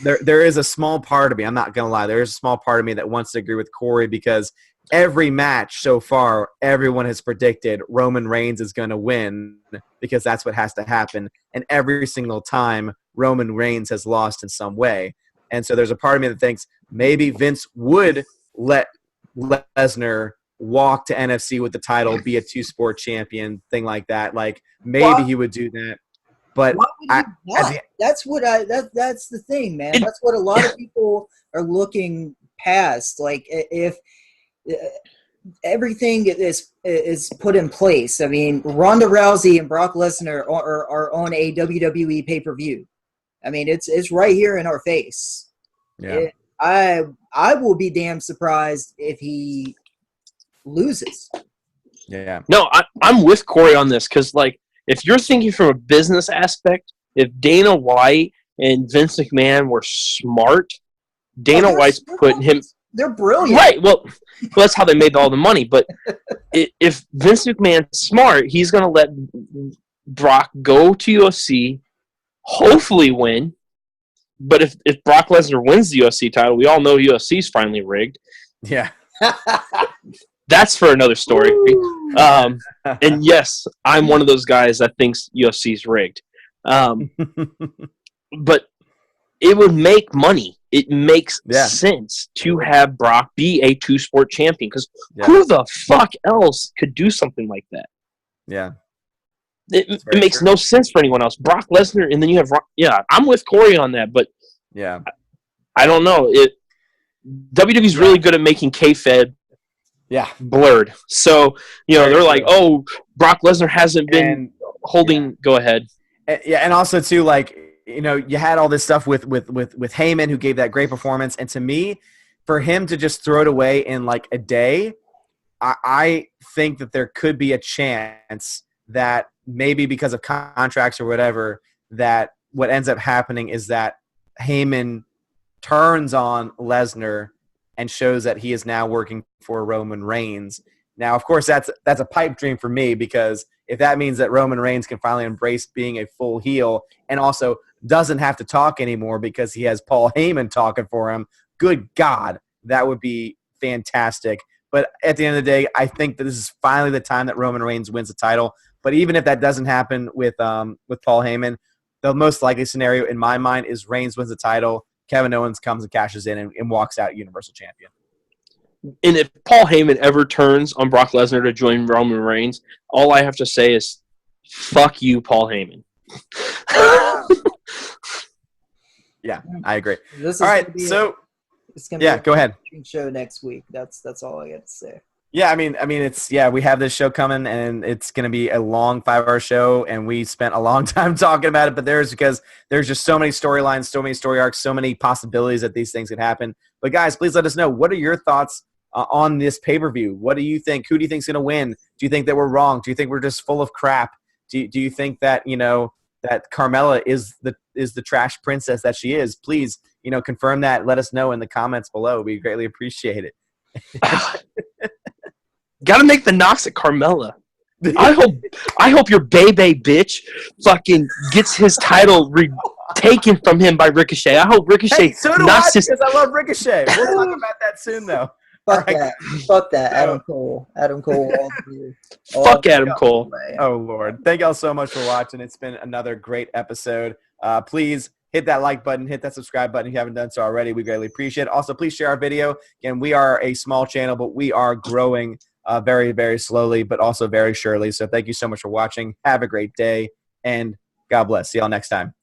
There is a small part of me, I'm not going to lie, there is a small part of me that wants to agree with Corey because every match so far, everyone has predicted Roman Reigns is going to win because that's what has to happen. And every single time, Roman Reigns has lost in some way. And so there's a part of me that thinks maybe Vince would let Lesnar walk to NFC with the title, be a two-sport champion, thing like that. Like maybe he would do that. But Why would you not? That's the thing, man. That's what a lot of people are looking past. Like if everything is put in place. I mean, Ronda Rousey and Brock Lesnar are on a WWE pay-per-view. I mean, it's right here in our face. Yeah. I will be damn surprised if he loses. Yeah. No, I'm with Corey on this because, like, if you're thinking from a business aspect, if Dana White and Vince McMahon were smart, Dana White's putting him. They're brilliant. Right. Well, that's how they made all the money. But if Vince McMahon's smart, he's going to let Brock go to UFC, hopefully win. But if Brock Lesnar wins the UFC title, we all know UFC's finally rigged. Yeah. That's for another story. And yes, I'm one of those guys that thinks UFC's rigged. But it would make money. It makes sense to have Brock be a two-sport champion because who the fuck else could do something like that? Yeah. It makes no sense for anyone else. Brock Lesnar, and then you have I'm with Corey on that, but I don't know. WWE's really good at making kayfabe blurred. So they're like, oh, Brock Lesnar hasn't been holding. Go ahead. And also too, like you had all this stuff with Heyman who gave that great performance, and to me, for him to just throw it away in like a day, I think that there could be a chance that maybe because of contracts or whatever, that what ends up happening is that Heyman turns on Lesnar and shows that he is now working for Roman Reigns. Now, of course, that's a pipe dream for me because if that means that Roman Reigns can finally embrace being a full heel and also doesn't have to talk anymore because he has Paul Heyman talking for him, good God, that would be fantastic. But at the end of the day, I think that this is finally the time that Roman Reigns wins the title. But even if that doesn't happen with Paul Heyman, the most likely scenario in my mind is Reigns wins the title, Kevin Owens comes and cashes in and walks out Universal Champion. And if Paul Heyman ever turns on Brock Lesnar to join Roman Reigns, all I have to say is, fuck you, Paul Heyman. Yeah, I agree. This is all right, so it's gonna be go ahead. Show next week. That's all I got to say. Yeah, I mean, it's we have this show coming, and it's going to be a long 5-hour show, and we spent a long time talking about it. But because there's just so many storylines, so many story arcs, so many possibilities that these things could happen. But guys, please let us know, what are your thoughts on this pay-per-view? What do you think? Who do you think is going to win? Do you think that we're wrong? Do you think we're just full of crap? Do you think that that Carmella is the trash princess that she is? Please confirm that. Let us know in the comments below. We greatly appreciate it. Gotta make the knocks at Carmella. I hope your Bebe bitch fucking gets his title taken from him by Ricochet. I hope Ricochet knocks his. Because I love Ricochet. We'll talk about that soon, though. Fuck that. Fuck that. Adam Cole. Fuck Adam Cole. Oh Lord! Thank y'all so much for watching. It's been another great episode. Please hit that like button, hit that subscribe button if you haven't done so already. We greatly appreciate it. Also, please share our video. Again, we are a small channel, but we are growing very, very slowly, but also very surely. So thank you so much for watching. Have a great day, and God bless. See y'all next time.